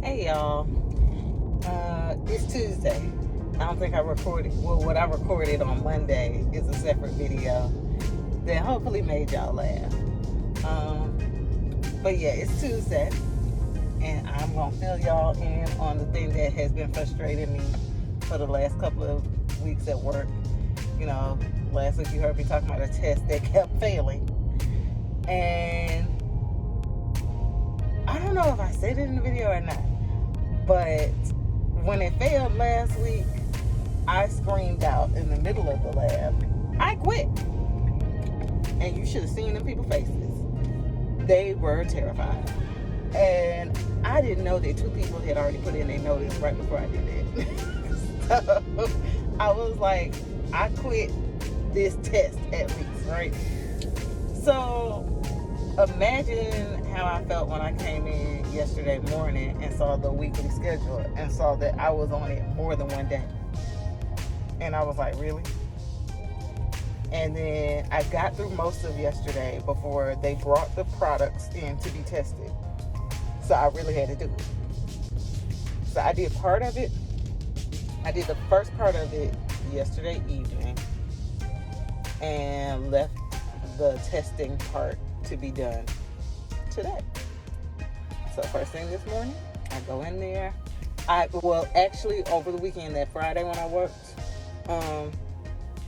Hey y'all, it's Tuesday. I don't think I recorded, what I recorded on Monday is a separate video that hopefully made y'all laugh. But yeah, it's Tuesday, and I'm gonna fill y'all in on the thing that has been frustrating me for the last couple of weeks at work. You know, last week you heard me talking about a test that kept failing, and I don't know if I said it in the video or not, but when it failed last week, I screamed out in the middle of the lab, I quit. And you should have seen them people's faces. They were terrified. And I didn't know that two people had already put in their notice right before I did it. So I was like, I quit this test at least, right? So imagine how I felt when I came in yesterday morning and saw the weekly schedule and saw that I was on it more than one day. And I was like, really? And then I got through most of yesterday before they brought the products in to be tested. So I really had to do it. So I did part of it. I did the first part of it yesterday evening and left the testing part to be done today. So first thing this morning, I go in there. Actually over the weekend, that Friday when I worked,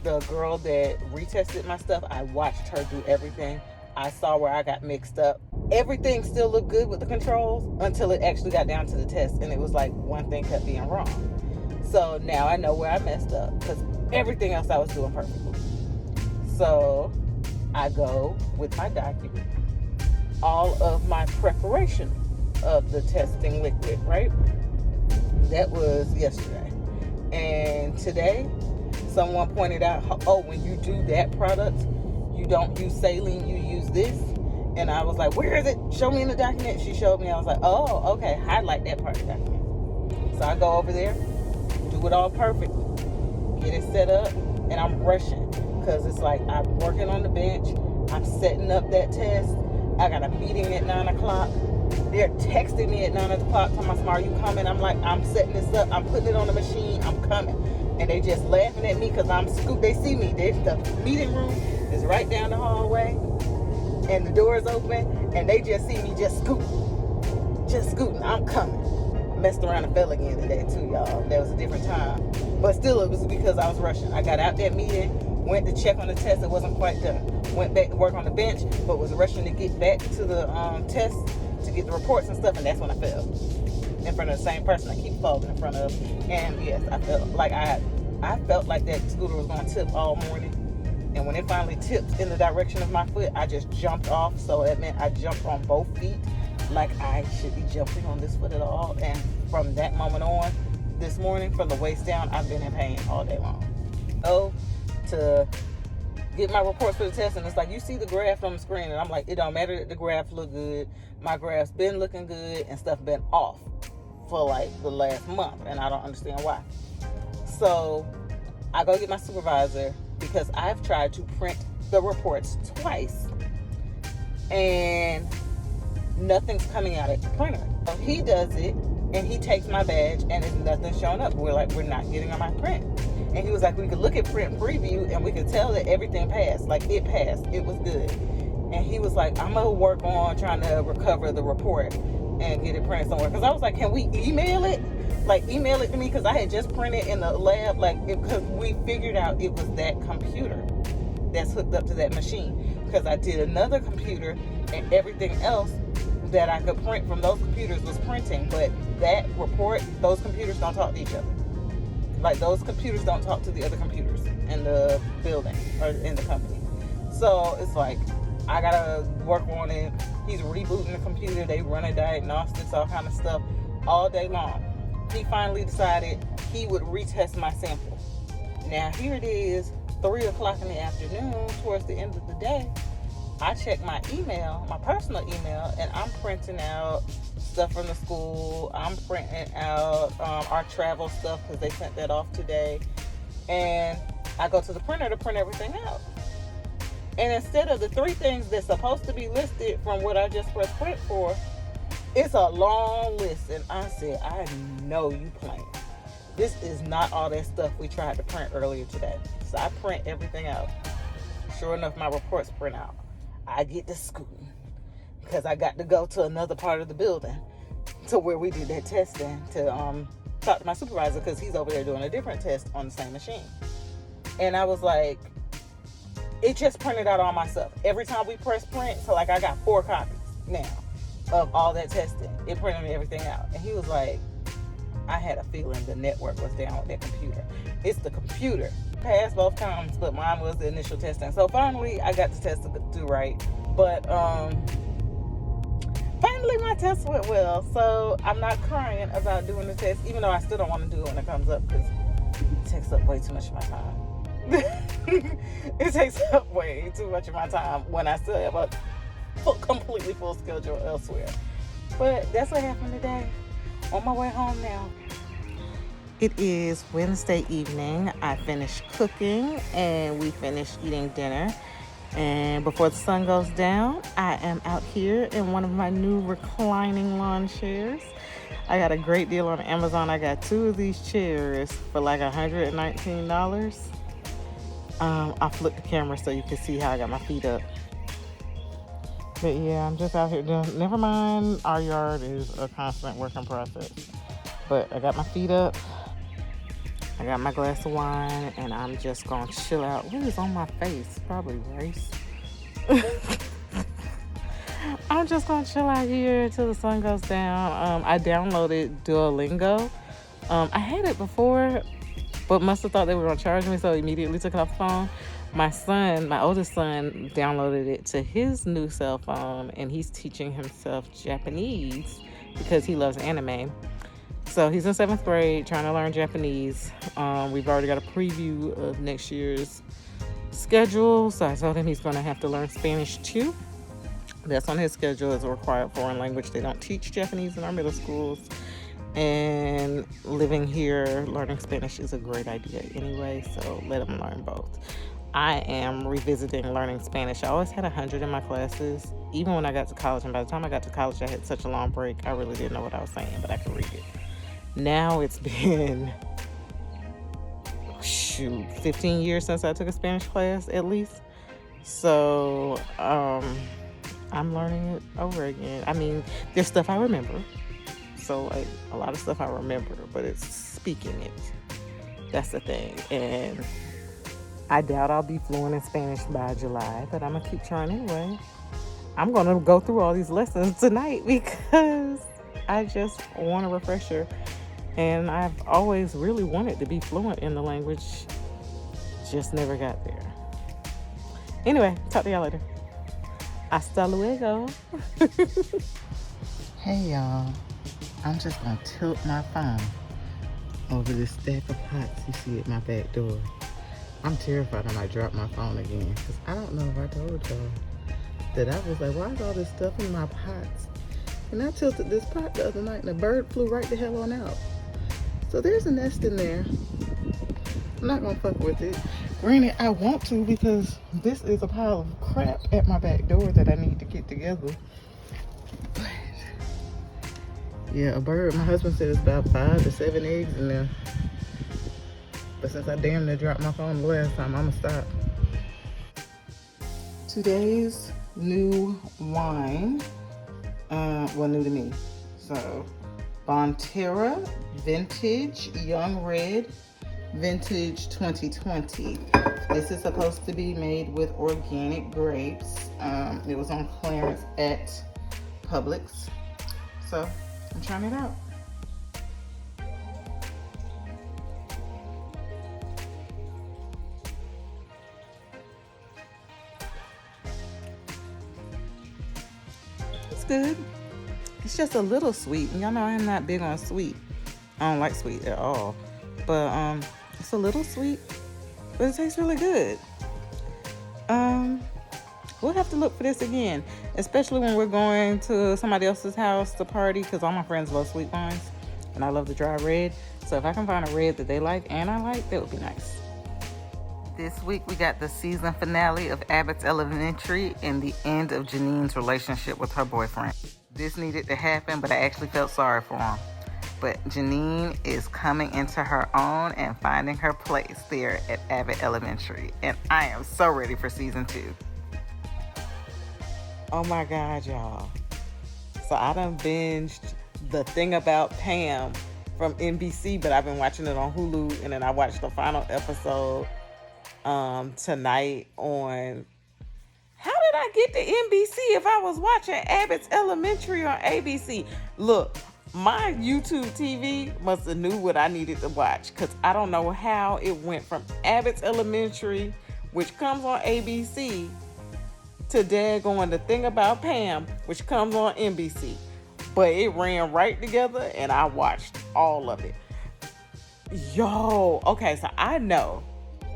the girl that retested my stuff, I watched her do everything. I saw where I got mixed up. Everything still looked good with the controls until it actually got down to the test, and it was like one thing kept being wrong. So now I know where I messed up because everything else I was doing perfectly. So I go with my document, all of my preparation of the testing liquid, right? That was yesterday. And today, someone pointed out, oh, when you do that product, you don't use saline, you use this. And I was like, where is it? Show me in the document. She showed me. I was like, oh, okay, highlight that part of the document. So I go over there, do it all perfect, get it set up, and I'm rushing because it's like I'm working on the bench, I'm setting up that test. I got a meeting at 9 o'clock. They're texting me at 9 o'clock, telling me, are you coming? I'm like, I'm setting this up, I'm putting it on the machine, I'm coming. And they just laughing at me because I'm scooped. They see me. The meeting room is right down the hallway, and the door is open, and they just see me just scooting. I'm coming. Messed around and fell again today too, y'all. That was a different time, but still, it was because I was rushing. I got out that meeting, went to check on the test. It wasn't quite done. Went back to work on the bench, but was rushing to get back to the test to get the reports and stuff, and that's when I fell in front of the same person I keep falling in front of. And yes, I felt like that scooter was going to tip all morning. And when it finally tipped in the direction of my foot, I just jumped off. So that meant I jumped on both feet like I should be jumping on this foot at all. And from that moment on, this morning, from the waist down, I've been in pain all day long. Oh, to get my reports for the test, and it's like, you see the graph on the screen, and I'm like, it don't matter that the graph look good. My graph's been looking good, and stuff been off for like the last month, and I don't understand why. So I go get my supervisor because I've tried to print the reports twice, and nothing's coming out of the printer. So he does it, and he takes my badge, and it's nothing showing up. We're like, we're not getting on my print. And he was like, we could look at print preview and we could tell that everything passed. Like, it passed. It was good. And he was like, I'm going to work on trying to recover the report and get it printed somewhere. Because I was like, can we email it? Like, email it to me? Because I had just printed in the lab. Like, because we figured out it was that computer that's hooked up to that machine. Because I did another computer and everything else that I could print from those computers was printing. But that report, those computers don't talk to each other. Like, those computers don't talk to the other computers in the building or in the company. So it's like, I gotta work on it. He's rebooting the computer. They running diagnostics, all kind of stuff all day long. He finally decided he would retest my sample. Now here it is, 3 o'clock in the afternoon, towards the end of the day. I check my email, my personal email, and I'm printing out stuff from the school. I'm printing out our travel stuff because they sent that off today. And I go to the printer to print everything out. And instead of the 3 things that's supposed to be listed from what I just pressed print for, It's a long list, and I said, I know you playing. This is not all that stuff we tried to print earlier today. So I print everything out. Sure enough, my reports print out. I get to school because I got to go to another part of the building to where we did that testing to talk to my supervisor, because he's over there doing a different test on the same machine. And I was like, it just printed out all my stuff. Every time we press print, so like I got 4 copies now of all that testing. It printed everything out. And he was like, I had a feeling the network was down with that computer. It's the computer. Passed both times, but mine was the initial testing. So finally, I got the test to do right. But finally, my test went well. So I'm not crying about doing the test, even though I still don't want to do it when it comes up, because it takes up way too much of my time. It takes up way too much of my time when I still have a completely full schedule elsewhere. But that's what happened today. On my way home now. It is Wednesday evening. I finished cooking and we finished eating dinner. And before the sun goes down, I am out here in one of my new reclining lawn chairs. I got a great deal on Amazon. I got 2 of these chairs for like $119. I'll flip the camera so you can see how I got my feet up. But yeah, I'm just out here doing, never mind, our yard is a constant work in process. But I got my feet up, I got my glass of wine, and I'm just gonna chill out. What is on my face? Probably rice. I'm just gonna chill out here until the sun goes down. I downloaded Duolingo. I had it before, but must have thought they were gonna charge me, so I immediately took it off the phone. My son, my oldest son, downloaded it to his new cell phone, and he's teaching himself Japanese because he loves anime. So he's in 7th grade trying to learn Japanese. We've already got a preview of next year's schedule, so I told him he's going to have to learn Spanish too. That's on his schedule as a required foreign language. They don't teach Japanese in our middle schools. And living here, learning Spanish is a great idea anyway, so let him learn both. I am revisiting learning Spanish. I always had 100 in my classes, even when I got to college. And by the time I got to college, I had such a long break, I really didn't know what I was saying, but I could read it. Now it's been, 15 years since I took a Spanish class, at least. So, I'm learning it over again. I mean, there's stuff I remember. So, like, a lot of stuff I remember, but it's speaking it. That's the thing. And I doubt I'll be fluent in Spanish by July, but I'm going to keep trying anyway. I'm going to go through all these lessons tonight because I just want a refresher. And I've always really wanted to be fluent in the language, just never got there. Anyway, talk to y'all later. Hasta luego. Hey, y'all. I'm just going to tilt my phone over this stack of pots you see at my back door. I'm terrified I might drop my phone again, because I don't know if I told y'all that I was like, why is all this stuff in my pots? And I tilted this pot the other night and a bird flew right the hell on out. So there's a nest in there. I'm not gonna fuck with it. Granted, I want to, because this is a pile of crap at my back door that I need to get together. But yeah, a bird, my husband said it's about 5 to 7 eggs in there. But since I damn near dropped my phone the last time, I'ma stop. Today's new wine, well, new to me. So, Bonterra Vintage Young Red Vintage 2020. This is supposed to be made with organic grapes. It was on clearance at Publix. So, I'm trying it out. It's good. It's just a little sweet. Y'all know I'm not big on sweet. I don't like sweet at all. But it's a little sweet, but it tastes really good. We'll have to look for this again, especially when we're going to somebody else's house to party, because all my friends love sweet wines and I love the dry red. So if I can find a red that they like and I like, that would be nice. This week we got the season finale of Abbott's Elementary and the end of Janine's relationship with her boyfriend. this needed to happen, but I actually felt sorry for him. But Janine is coming into her own and finding her place there at Abbott Elementary. And I am so ready for season 2. Oh my God, y'all. So I done binged The Thing About Pam from NBC, but I've been watching it on Hulu. And then I watched the final episode tonight on... How did I get to NBC if I was watching Abbott's Elementary on ABC? Look, my YouTube TV must have knew what I needed to watch, because I don't know how it went from Abbott's Elementary, which comes on ABC, to daggone The Thing About Pam, which comes on NBC. But it ran right together and I watched all of it. Yo, okay, so I know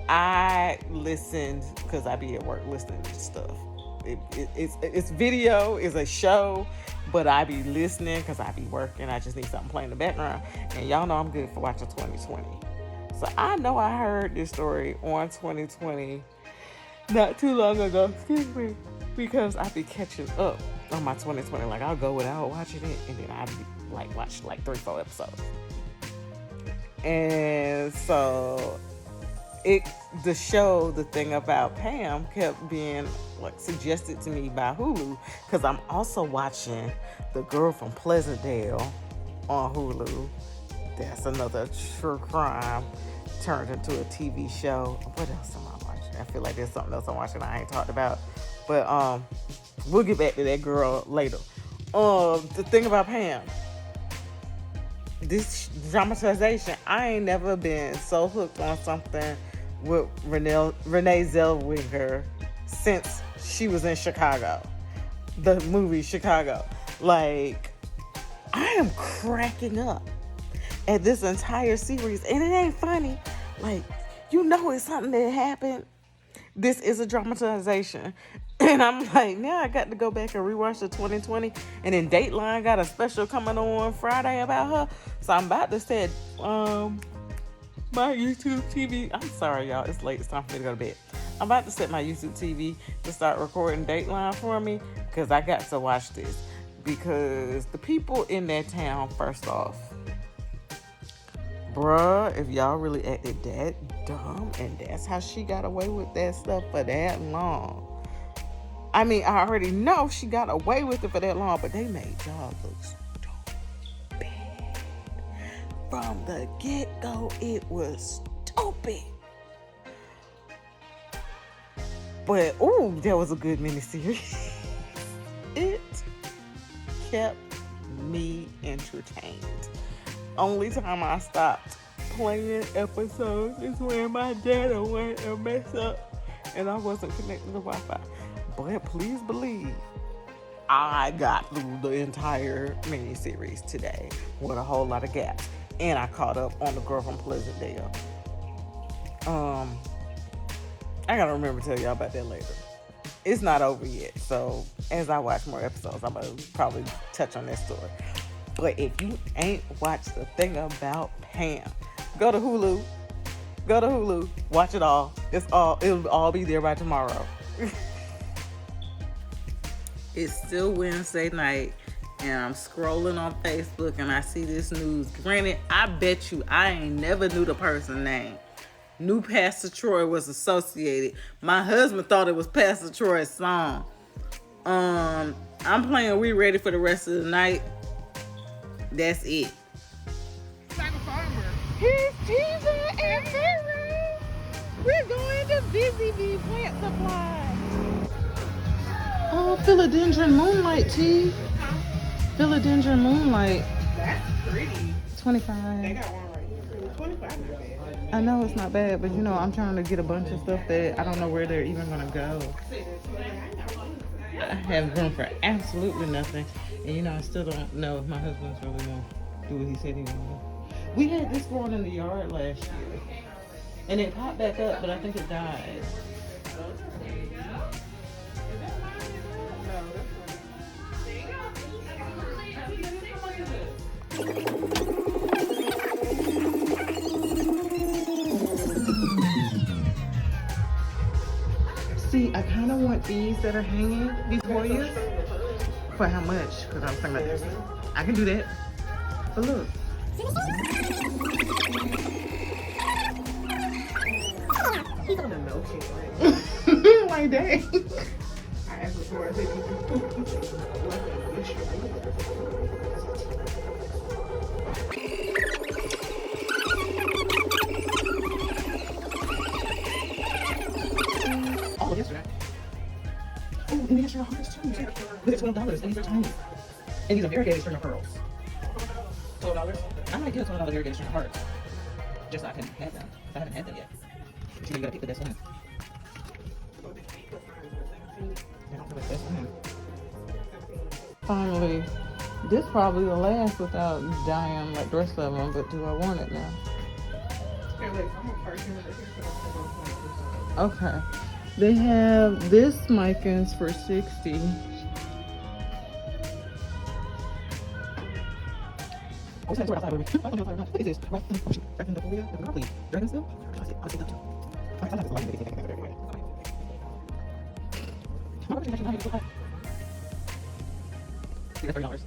I listened, because I be at work listening to stuff. It's video, it's a show, but I be listening because I be working. I just need something playing in the background. And y'all know I'm good for watching 2020. So I know I heard this story on 2020 not too long ago, excuse me, because I be catching up on my 2020. Like, I'll go without watching it, and then I'll be like watch like 3-4 episodes. And so the show, The Thing About Pam, kept being like suggested to me by Hulu, because I'm also watching The Girl from Pleasantdale on Hulu. That's another true crime turned into a TV show. What else am I watching? I feel like there's something else I'm watching I ain't talked about, but we'll get back to that girl later. The Thing About Pam, this dramatization, I ain't never been so hooked on something with Renee Zellweger since she was in Chicago, the movie Chicago. Like, I am cracking up at this entire series, and it ain't funny. Like, you know, it's something that happened. This is a dramatization. And I'm like, now I got to go back and rewatch the 2020. And then Dateline got a special coming on Friday about her. So I'm about to set my YouTube TV. I'm sorry, y'all. It's late. It's time for me to go to bed. I'm about to set my YouTube TV to start recording Dateline for me, because I got to watch this. Because the people in that town, first off, bruh, if y'all really acted that dumb and that's how she got away with that stuff for that long. I mean, I already know she got away with it for that long, but they made y'all look stupid. From the get-go, it was stupid. But, ooh, that was a good miniseries. It kept me entertained. Only time I stopped playing episodes is when my data went and messed up and I wasn't connected to Wi-Fi. But please believe, I got through the entire miniseries today with a whole lot of gaps. And I caught up on The Girl from Pleasantdale. I gotta remember to tell y'all about that later. It's not over yet, so as I watch more episodes, I'm gonna probably touch on that story. But if you ain't watched The Thing About Pam, go to Hulu. Go to Hulu. Watch it all. It'll all be there by tomorrow. It's still Wednesday night, and I'm scrolling on Facebook, and I see this news. Granted, I bet you I ain't never knew the person's name. Knew Pastor Troy was associated. My husband thought it was Pastor Troy's song. I'm playing We Ready for the Rest of the Night. That's it. Like a farmer. Here's Jesus and Mary. We're going to Busy Bee Plant Supply. Oh, Philodendron Moonlight tea. Philodendron Moonlight. That's pretty. 25. They got one right here. 25 not bad. I know it's not bad, but you know, I'm trying to get a bunch of stuff that I don't know where they're even gonna go. I have room for absolutely nothing. And you know, I still don't know if my husband's really gonna do what he said he was gonna do. We had this growing in the yard last year. And it popped back up, but I think it died. See, I kind of want these that are hanging, these Hoyas. For how much? Because I was thinking about this. I can do that. But look. He's on a milkshake. Like that. I asked before I said Oh, yesterday. Oh, and these are $100 too. But it's $12 and these are tiny. And these are variegated string of pearls. $12? I might get a $12 variegated string of pearls. Just so I can have them. I haven't had them yet. So you gotta pick the best one. I don't feel like the best one. Finally, this probably will last without dying like the rest of them, but do I want it now? Okay. They have this Micans for $60. What is this? Dragon still? I'll see that too. How much is that? $30.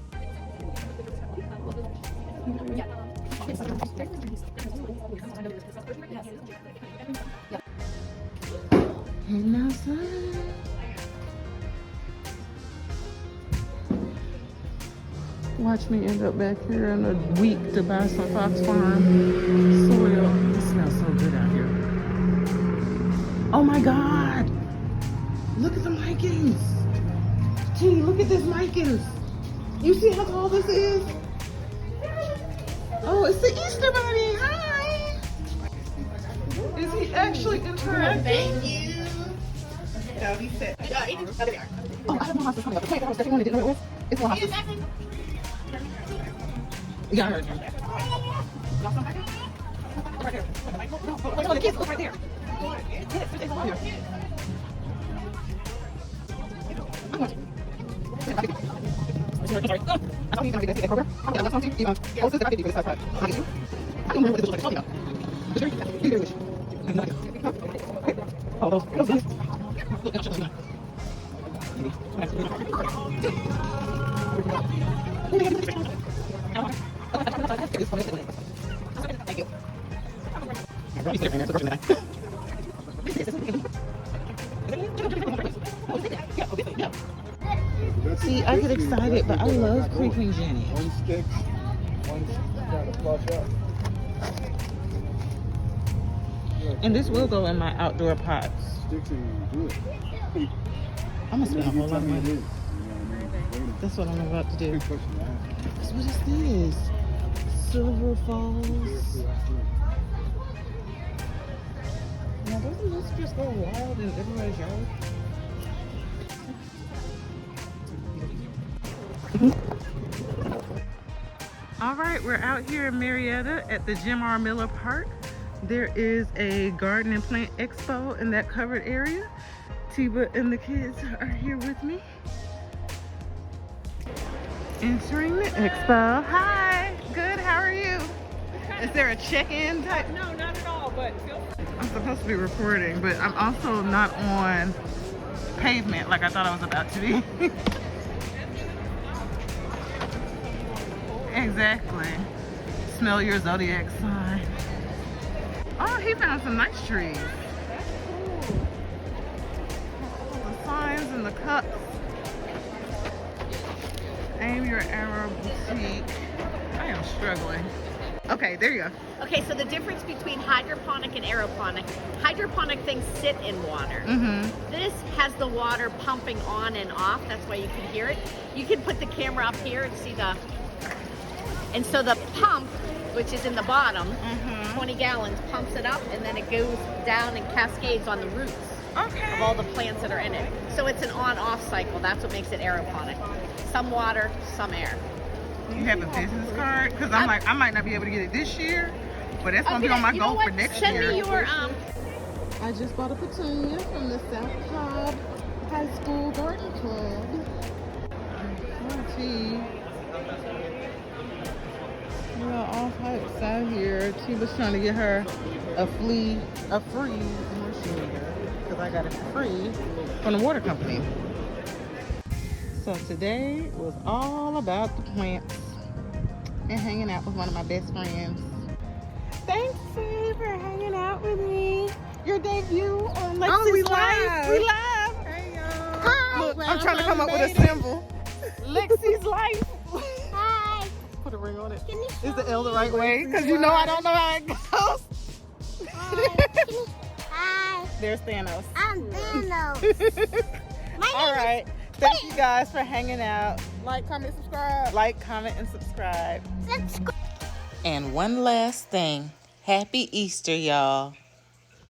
And outside. Watch me end up back here in a week to buy some Fox Farm soil. It smells so good out here. Oh my God! Look at the Micans! T, look at this Micans! You see how tall this is? Oh, it's the Easter Bunny! Hi! Is he actually interacting? thank you. No, he said. Oh, I have no house coming up. Wait, that was the one I didn't know it was. It's one house. Yeah, I heard. Right there. Wait, no, the kids look right there. Yes, it's over here. I'm sorry. I thought he was going to be that program. Yeah, that's something. You oh, this is I did this outside. I get you. I don't remember what this was like. Tell me now. Sure? You very wish. Oh, those guys. Look, I'll show you. Thank you. See, I get excited, but I love creeping Jenny. One sticks, one kind of flush up. And this will go in my outdoor pots. Sticks ain't good. I'm gonna spend a whole lot of money. Waiting. That's what I'm about to do. Big question to ask. What is this? Silver Falls. Now, doesn't this just go wild in everybody's yard? All right, we're out here in Marietta at the Jim R. Miller Park. There is a garden and plant expo in that covered area. Tiba and the kids are here with me. Entering the expo. Hi, good, how are you? Is there a check-in type? No, not at all, but I'm supposed to be recording, but I'm also not on pavement like I thought I was about to be. Exactly. Smell your zodiac sign. Oh, he found some nice trees. The signs and the cups. Aim your arrow boutique. I am struggling. Okay, there you go. Okay, so the difference between hydroponic and aeroponic, hydroponic things sit in water. Mm-hmm. This has the water pumping on and off, that's why you can hear it. You can put the camera up here and see the, and so the pump, which is in the bottom, 20 gallons, pumps it up and then it goes down and cascades on the roots of all the plants that are in it. So it's an on-off cycle, that's what makes it aeroponic. Some water, some air. You have a business card? Because I'm like, I might not be able to get it this year, but that's going to be on my goal for next year. Send me your, I just bought a petunia from the South Cobb High School Garden Club. Tea. We're all hypes out here. She was trying to get her a free because I got it free from the water company. So today was all about the plants and hanging out with one of my best friends. Thanks, Steve, for hanging out with me. Your debut on Lexy's we Life. live. We live. Hey, y'all. Hi. Look, I'm trying to come up with a symbol. Lexy's Life. Hi. Put a ring on it. Can you Is the L the right way? Because you know I don't know how it goes. Hi. There's Thanos. I'm Thanos. All right. Thank you guys for hanging out. Like, comment, subscribe. Like, comment, and subscribe. Let's go. And one last thing. Happy Easter, y'all.